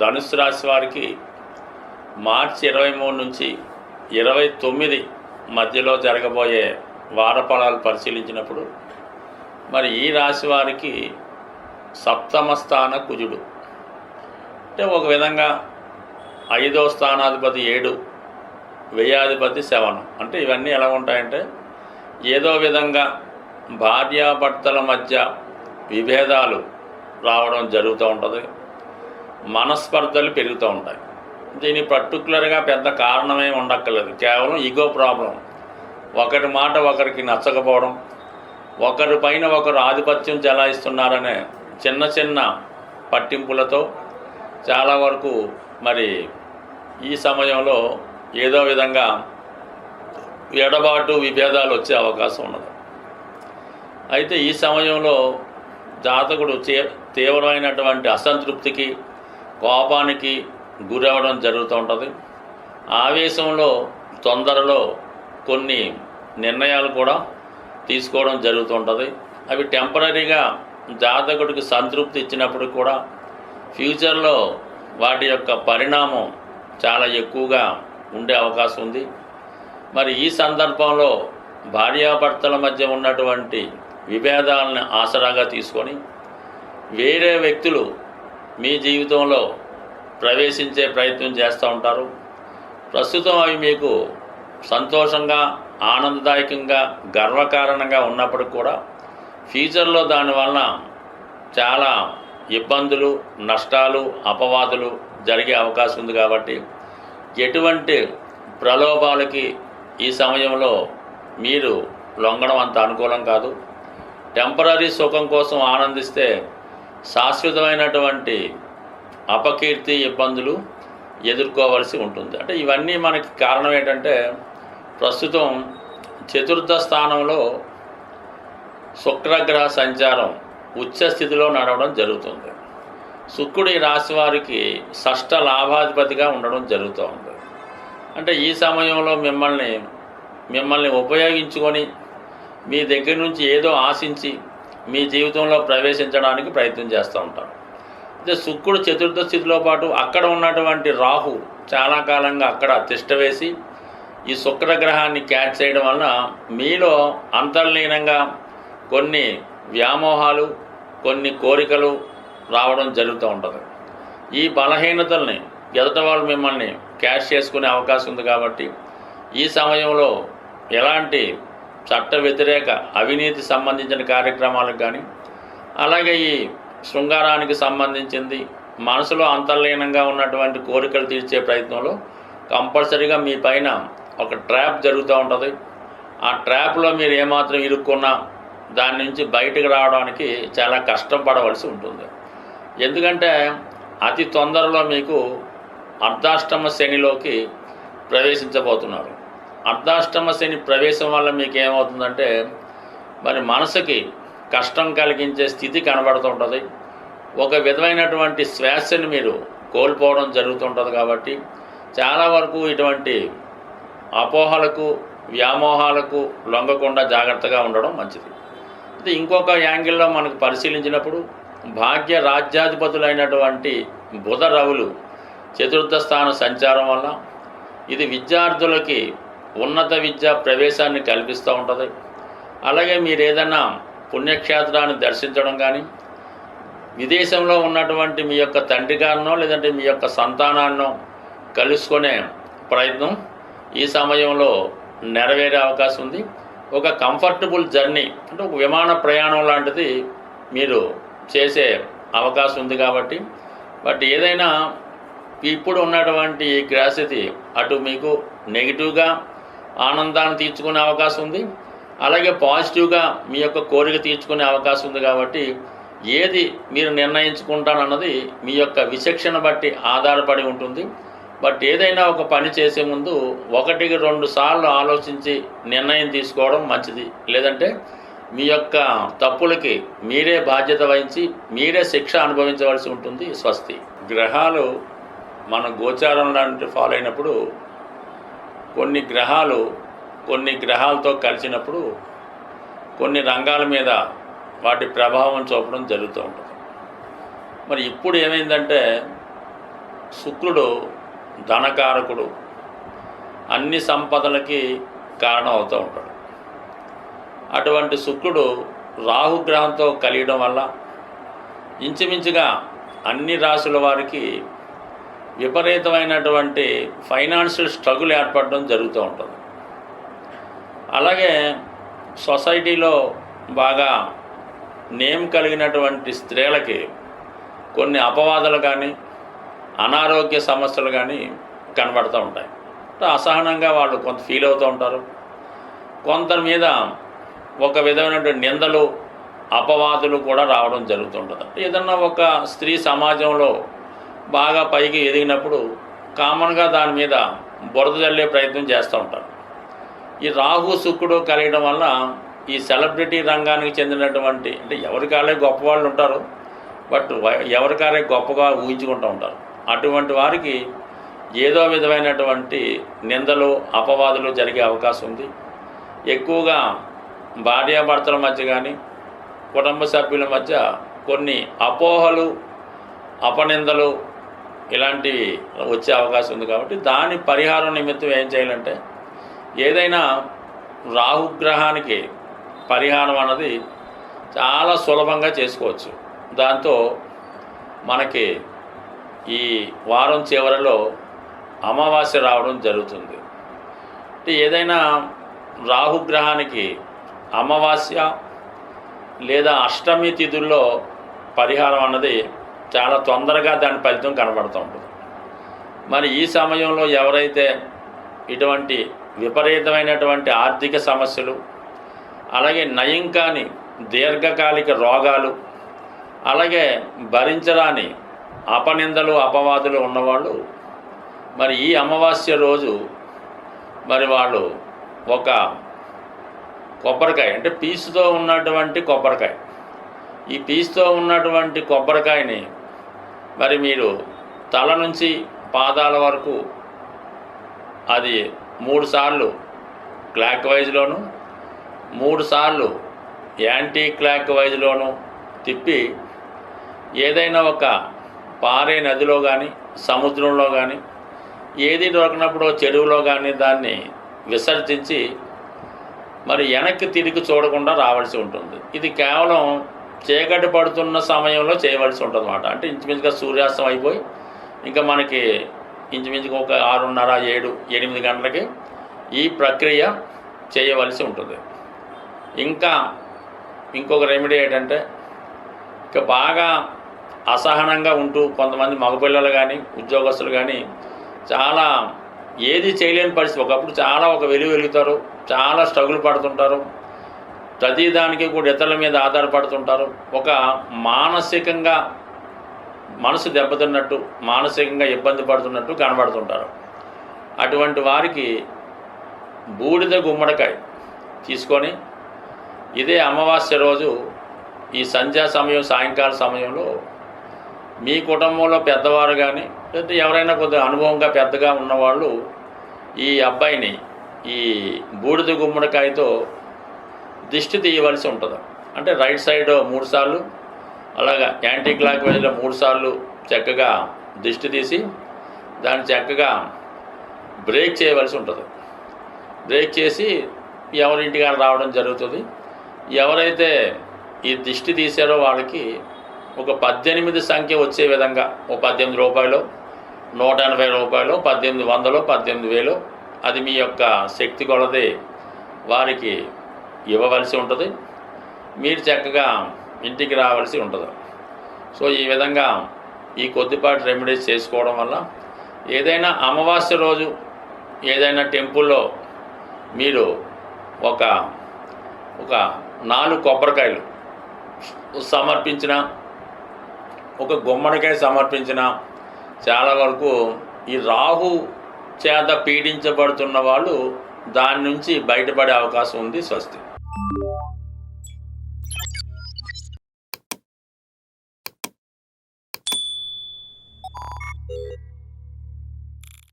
ధనుస్సు రాశి వారికి మార్చి 23 నుంచి 29 మధ్యలో జరగబోయే వారఫలాలు పరిశీలించినప్పుడు మరి ఈ రాశి వారికి సప్తమ స్థాన కుజుడు అంటే ఒక విధంగా 5వ స్థానాధిపతి 7, వ్యయాధిపతి 7. అంటే ఇవన్నీ ఎలా ఉంటాయంటే ఏదో విధంగా భార్యాభర్తల మధ్య విభేదాలు రావడం జరుగుతూ ఉంటుంది, మనస్పర్ధలు పెరుగుతూ ఉంటాయి. దీని పర్టికులర్గా పెద్ద కారణమే ఉండక్కర్లేదు, కేవలం ఈగో ప్రాబ్లం. ఒకరి మాట ఒకరికి నచ్చకపోవడం, ఒకరిపైన ఒకరు ఆధిపత్యం చెలాయిస్తున్నారనే చిన్న చిన్న పట్టింపులతో చాలా వరకు మరి ఈ సమయంలో ఏదో విధంగా ఎడబాటు విభేదాలు వచ్చే అవకాశం ఉన్నది. అయితే ఈ సమయంలో జాతకుడు తీవ్రమైనటువంటి అసంతృప్తికి, కోపానికి గురవడం జరుగుతూ ఉంటుంది. ఆవేశంలో, తొందరలో కొన్ని నిర్ణయాలు కూడా తీసుకోవడం జరుగుతూ ఉంటుంది. అవి టెంపరీగా జాతకుడికి సంతృప్తి ఇచ్చినప్పుడు కూడా ఫ్యూచర్లో వాటి యొక్క పరిణామం చాలా ఎక్కువగా ఉండే అవకాశం ఉంది. మరి ఈ సందర్భంలో భార్యాభర్తల మధ్య ఉన్నటువంటి విభేదాలను ఆసరాగా తీసుకొని వేరే వ్యక్తులు మీ జీవితంలో ప్రవేశించే ప్రయత్నం చేస్తూ ఉంటారు. ప్రస్తుతం అవి మీకు సంతోషంగా, ఆనందదాయకంగా, గర్వకారణంగా ఉన్నప్పటికి కూడా ఫ్యూచర్లో దానివల్ల చాలా ఇబ్బందులు, నష్టాలు, అపవాదులు జరిగే అవకాశం ఉంది. కాబట్టి ఎటువంటి ప్రలోభాలకి ఈ సమయంలో మీరు లొంగడం అంత అనుకూలం కాదు. టెంపరీ సుఖం కోసం ఆనందిస్తే శాశ్వతమైనటువంటి అపకీర్తి, ఇబ్బందులు ఎదుర్కోవలసి ఉంటుంది. అంటే ఇవన్నీ మనకి కారణం ఏంటంటే ప్రస్తుతం చతుర్థ స్థానంలో శుక్రగ్రహ సంచారం ఉచ్చ స్థితిలో నడవడం జరుగుతుంది. శుక్రుడు ఈ రాశి వారికి షష్ఠ లాభాధిపతిగా ఉండడం జరుగుతూ ఉంది. అంటే ఈ సమయంలో మిమ్మల్ని ఉపయోగించుకొని మీ దగ్గర నుంచి ఏదో ఆశించి మీ జీవితంలో ప్రవేశించడానికి ప్రయత్నం చేస్తూ ఉంటారు. అయితే శుక్రుడు చతుర్థ స్థితిలో పాటు అక్కడ ఉన్నటువంటి రాహు చాలా కాలంగా అక్కడ తిష్ట వేసి ఈ శుక్రగ్రహాన్ని క్యాచ్ చేయడం వలన మీలో అంతర్లీనంగా కొన్ని వ్యామోహాలు, కొన్ని కోరికలు రావడం జరుగుతూ ఉంటుంది. ఈ బలహీనతల్ని ఎదుటి వాళ్ళు మిమ్మల్ని క్యాష్ చేసుకునే అవకాశం ఉంది. కాబట్టి ఈ సమయంలో ఎలాంటి చట్ట వ్యతిరేక, అవినీతి సంబంధించిన కార్యక్రమాలకు కానీ, అలాగే ఈ శృంగారానికి సంబంధించింది మనసులో అంతర్లీనంగా ఉన్నటువంటి కోరికలు తీర్చే ప్రయత్నంలో కంపల్సరీగా మీ పైన ఒక ట్రాప్ జరుగుతూ ఉంటుంది. ఆ ట్రాప్లో మీరు ఏమాత్రం ఇరుక్కున్నా దాని నుంచి బయటకు రావడానికి చాలా కష్టం పడవలసి ఉంటుంది. ఎందుకంటే అతి తొందరలో మీకు అర్ధాష్టమ శనిలోకి ప్రవేశించబోతున్నారు. అర్ధాష్టమ శని ప్రవేశం వల్ల మీకు ఏమవుతుందంటే మరి మనసుకి కష్టం కలిగించే స్థితి కనబడుతుంటుంది. ఒక విధమైనటువంటి శ్వాసని మీరు కోల్పోవడం జరుగుతుంటుంది. కాబట్టి చాలా వరకు ఇటువంటి అపోహలకు, వ్యామోహాలకు లొంగకుండా జాగ్రత్తగా ఉండడం మంచిది. అయితే ఇంకొక యాంగిల్లో మనకు పరిశీలించినప్పుడు భాగ్య రాజ్యాధిపతులైనటువంటి బుధ, రవులు చతుర్థ స్థాన సంచారం వల్ల ఇది విద్యార్థులకి ఉన్నత విద్యా ప్రవేశాన్ని కల్పిస్తూ ఉంటుంది. అలాగే మీరు ఏదైనా పుణ్యక్షేత్రాన్ని దర్శించడం కానీ, విదేశంలో ఉన్నటువంటి మీ యొక్క తండ్రి గారినో లేదంటే మీ యొక్క సంతానాన్నో కలుసుకునే ప్రయత్నం ఈ సమయంలో నెరవేరే అవకాశం ఉంది. ఒక కంఫర్టబుల్ జర్నీ అంటే ఒక విమాన ప్రయాణం లాంటిది మీరు చేసే అవకాశం ఉంది. కాబట్టి బట్ ఏదైనా ఇప్పుడు ఉన్నటువంటి ఈ గ్రహస్థితి అటు మీకు నెగిటివ్గా ఆనందాన్ని తీర్చుకునే అవకాశం ఉంది, అలాగే పాజిటివ్గా మీ యొక్క కోరిక తీర్చుకునే అవకాశం ఉంది. కాబట్టి ఏది మీరు నిర్ణయించుకుంటానన్నది మీ యొక్క విచక్షణ బట్టి ఆధారపడి ఉంటుంది. బట్ ఏదైనా ఒక పని చేసే ముందు 1-2 సార్లు ఆలోచించి నిర్ణయం తీసుకోవడం మంచిది. లేదంటే మీ యొక్క తప్పులకి మీరే బాధ్యత వహించి మీరే శిక్ష అనుభవించవలసి ఉంటుంది. స్వస్తి. గ్రహాలు మన గోచారం లాంటి ఫాలో అయినప్పుడు కొన్ని గ్రహాలతో కలిసినప్పుడు కొన్ని రంగాల మీద వాటి ప్రభావం చూపడం జరుగుతూ ఉంటుంది. మరి ఇప్పుడు ఏమైందంటే శుక్రుడు ధనకారకుడు, అన్ని సంపదలకి కారణం అవుతూ ఉంటాడు. అటువంటి శుక్రుడు రాహుగ్రహంతో కలియడం వల్ల ఇంచుమించుగా అన్ని రాశుల వారికి విపరీతమైనటువంటి ఫైనాన్షియల్ స్ట్రగుల్ ఏర్పడడం జరుగుతూ ఉంటుంది. అలాగే సొసైటీలో బాగా నేమ్ కలిగినటువంటి స్త్రీలకి కొన్ని అపవాదాలు కానీ అనారోగ్య సమస్యలు కానీ కనబడుతూ ఉంటాయి. అసహనంగా వాళ్ళు కొంత ఫీల్ అవుతూ ఉంటారు. కొందరి మీద ఒక విధమైనటువంటి నిందలు అపవాదులు కూడా రావడం జరుగుతుంటుంది. ఏదన్నా ఒక స్త్రీ సమాజంలో బాగా పైకి ఎదిగినప్పుడు కామన్గా దాని మీద బురద జల్లే ప్రయత్నం చేస్తూ ఉంటారు. ఈ రాహు శుక్రుడు కలిగడం వల్ల ఈ సెలబ్రిటీ రంగానికి చెందినటువంటి, అంటే ఎవరికాలే గొప్పవాళ్ళు ఉంటారు, బట్ ఎవరికాలే గొప్పగా ఊహించుకుంటూ ఉంటారు. అటువంటి వారికి ఏదో విధమైనటువంటి నిందలు అపవాదులు జరిగే అవకాశం ఉంది. ఎక్కువగా భార్యాభర్తల మధ్య కానీ కుటుంబ సభ్యుల మధ్య కొన్ని అపోహలు అపనిందలు ఇలాంటివి వచ్చే అవకాశం ఉంది. కాబట్టి దాని పరిహారం నిమిత్తం ఏం చేయాలంటే, ఏదైనా రాహుగ్రహానికి పరిహారం అన్నది చాలా సులభంగా చేసుకోవచ్చు. దాంతో మనకి ఈ వారం చివరిలో అమావాస్య రావడం జరుగుతుంది. అంటే ఏదైనా రాహుగ్రహానికి అమావాస్య లేదా అష్టమి తిథుల్లో పరిహారం అన్నది చాలా తొందరగా దాని ఫలితం కనబడుతూ ఉంటుంది. మరి ఈ సమయంలో ఎవరైతే ఇటువంటి విపరీతమైనటువంటి ఆర్థిక సమస్యలు, అలాగే నయం కాని దీర్ఘకాలిక రోగాలు, అలాగే భరించరాని అపనిందలు అపవాదులు ఉన్నవాళ్ళు మరి ఈ అమావాస్య రోజు మరి వాళ్ళు ఒక కొబ్బరికాయ, అంటే పీసుతో ఉన్నటువంటి కొబ్బరికాయ, ఈ పీసుతో ఉన్నటువంటి కొబ్బరికాయని మరి మీరు తల నుంచి పాదాల వరకు అది 3 సార్లు క్లాక్ వైజ్లోను 3 సార్లు యాంటీ క్లాక్ వైజ్లోను తిప్పి ఏదైనా ఒక పారే నదిలో కానీ సముద్రంలో కానీ ఏది దొరికినప్పుడు చెరువులో కానీ దాన్ని విసర్జించి మరి వెనక్కి తిరిగి చూడకుండా రావాల్సి ఉంటుంది. ఇది కేవలం చీకటి పడుతున్న సమయంలో చేయవలసి ఉంటుంది అన్నమాట. అంటే ఇంచుమించుగా సూర్యాస్తం అయిపోయి ఇంకా మనకి ఇంచుమించుగా ఒక 6:30, 7, 8 గంటలకి ఈ ప్రక్రియ చేయవలసి ఉంటుంది. ఇంకా ఇంకొక రెమెడీ ఏంటంటే, ఇక బాగా అసహనంగా ఉంటూ కొంతమంది మగపిల్లలు కానీ ఉద్యోగస్తులు కానీ చాలా ఏది చేయలేని పరిస్థితి, ఒకప్పుడు చాలా ఒక వెలుగుతారు, చాలా స్ట్రగుల్ పడుతుంటారు, ప్రతిదానికి కూడా ఇతరుల మీద ఆధారపడుతుంటారు, ఒక మానసికంగా మనసు దెబ్బతిన్నట్టు మానసికంగా ఇబ్బంది పడుతున్నట్టు కనబడుతుంటారు. అటువంటి వారికి బూడిద గుమ్మడికాయ తీసుకొని ఇదే అమావాస్య రోజు ఈ సంధ్యా సమయం సాయంకాల సమయంలో మీ కుటుంబంలో పెద్దవారు కానీ లేదా ఎవరైనా కొద్దిగా అనుభవంగా పెద్దగా ఉన్నవాళ్ళు ఈ అబ్బాయిని ఈ బూడిద గుమ్మడికాయతో దిష్టి తీయవలసి ఉంటుంది. అంటే రైట్ సైడ్ 3 సార్లు, అలాగా యాంటీ క్లాక్ వైజ్లో 3 సార్లు చక్కగా దిష్టి తీసి దాన్ని చక్కగా బ్రేక్ చేయవలసి ఉంటుంది. బ్రేక్ చేసి ఎవరింటికి రావడం జరుగుతుంది. ఎవరైతే ఈ దిష్టి తీసారో వాళ్ళకి ఒక 18 సంఖ్య వచ్చే విధంగా ఓ 18 రూపాయలు, 180 రూపాయలు, 1800, 18,000 అది మీ యొక్క శక్తి కొలది వారికి ఇవ్వవలసి ఉంటుంది. మీరు చక్కగా ఇంటికి రావాల్సి ఉంటుంది. సో ఈ విధంగా ఈ కొద్దిపాటి రెమెడీస్ చేసుకోవడం వల్ల ఏదైనా అమావాస్య రోజు ఏదైనా టెంపుల్లో మీరు ఒక 4 కొబ్బరికాయలు సమర్పించిన, ఒక గుమ్మడికాయ సమర్పించిన చాలా వరకు ఈ రాహు చేత పీడించబడుతున్న వాళ్ళు దాని నుంచి బయటపడే అవకాశం ఉంది. స్వస్తి.